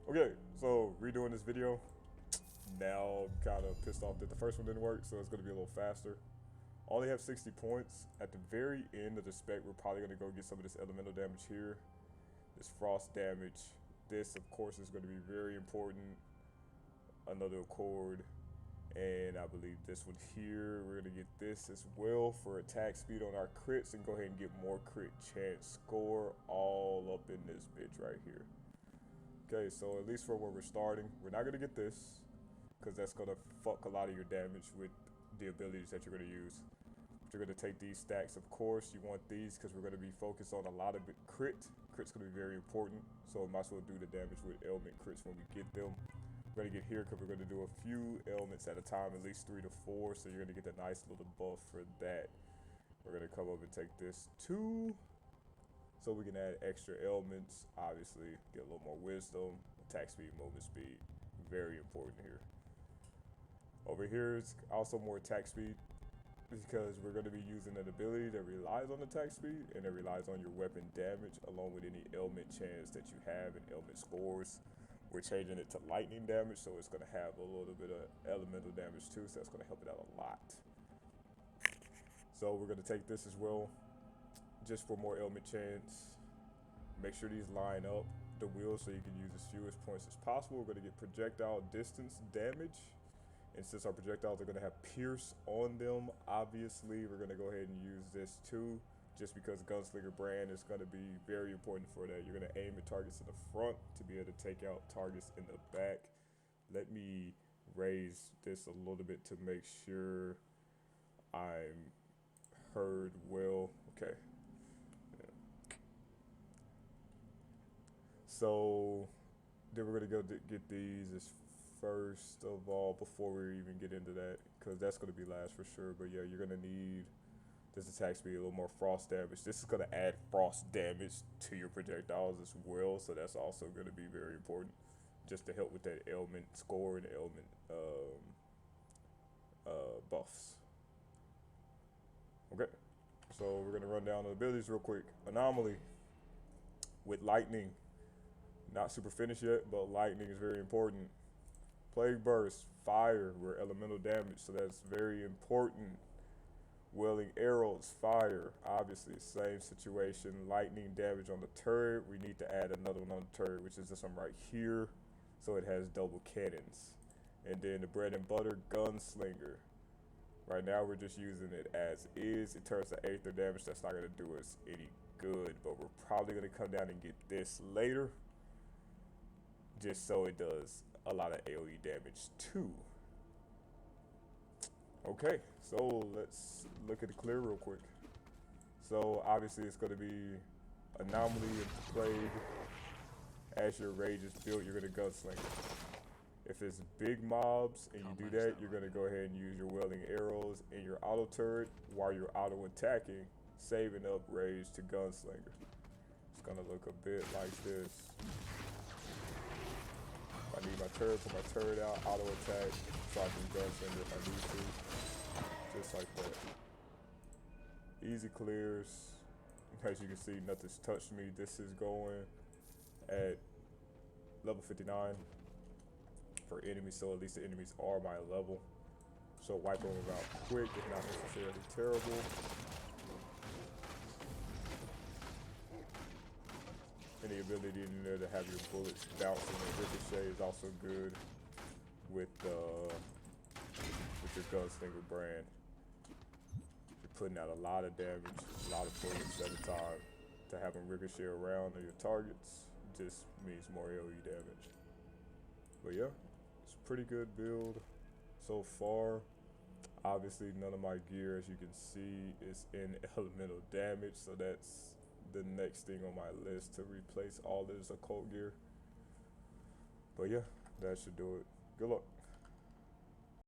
Okay, so redoing this video. Now I'm kind of pissed off that the first one didn't work, so it's going to be a little faster. Only have 60 points. At the very end of the spec, we're probably going to go get some of this elemental damage here. This frost damage. This, of course, is going to be very important. Another accord. And I believe this one here, we're going to get this as well for attack speed on our crits and go ahead and get more crit chance score all up in this bitch right here. Okay, so at least for where we're starting, we're not going to get this because that's going to fuck a lot of your damage with the abilities that you're going to use. But you're going to take these stacks, of course. You want these because we're going to be focused on a lot of crit. Crit's going to be very important, so we might as well do the damage with ailment crits when we get them. We're going to get here because we're going to do a few ailments at a time, at least 3 to 4, so you're going to get a nice little buff for that. We're going to come up and take this 2, so we can add extra ailments, obviously, get a little more wisdom, attack speed, movement speed, very important here. Over here is also more attack speed, because we're going to be using an ability that relies on attack speed, and it relies on your weapon damage, along with any ailment chance that you have and ailment scores. We're changing it to lightning damage, so it's going to have a little bit of elemental damage too, so that's going to help it out a lot. So we're going to take this as well, just for more ailment chance. Make sure these line up the wheel so you can use as few points as possible. We're going to get projectile distance damage, and since our projectiles are going to have pierce on them, obviously we're going to go ahead and use this too, just because Gunslinger brand is going to be very important for that. You're going to aim at targets in the front to be able to take out targets in the back. Let me raise this a little bit to make sure I'm heard well. Okay. So then we're going to go get these as first of all before we even get into that, because that's going to be last for sure. But yeah, you're going to need this attack speed, a little more frost damage. This is going to add frost damage to your projectiles as well, so that's also going to be very important, just to help with that ailment score and ailment buffs. Okay, so we're going to run down the abilities real quick. Anomaly with lightning. Not super finished yet, but lightning is very important. Plague burst, fire, we're elemental damage, so that's very important. Wailing arrows, fire, obviously same situation. Lightning damage on the turret, we need to add another one on the turret, which is this one right here, so it has double cannons. And then the bread and butter, Gunslinger. Right now we're just using it as is. It turns to aether damage, that's not going to do us any good, but we're probably going to come down and get this later, just so it does a lot of AoE damage too. Okay, so let's look at the clear real quick. So obviously it's going to be anomaly and plague. As your rage is built, you're going to Gunslinger. If it's big mobs and you do that, you're going to go ahead and use your wailing arrows in your auto turret while you're auto attacking, saving up rage to Gunslinger. It's going to look a bit like this. I need my turret, put my turret out, auto attack, so I can Gunslinger if I need to. Just like that. Easy clears. As you can see, nothing's touched me. This is going at level 59 for enemies, so at least the enemies are my level. So wipe them out quick, if not necessarily terrible. And the ability in there to have your bullets bouncing and ricochet is also good with your Gunslinger brand. You're putting out a lot of damage, a lot of bullets at a time. To have them ricochet around your targets just means more AoE damage. But yeah, it's a pretty good build so far. Obviously none of my gear, as you can see, is in elemental damage, so that's the next thing on my list to replace all this occult gear. But yeah, that should do it. Good luck.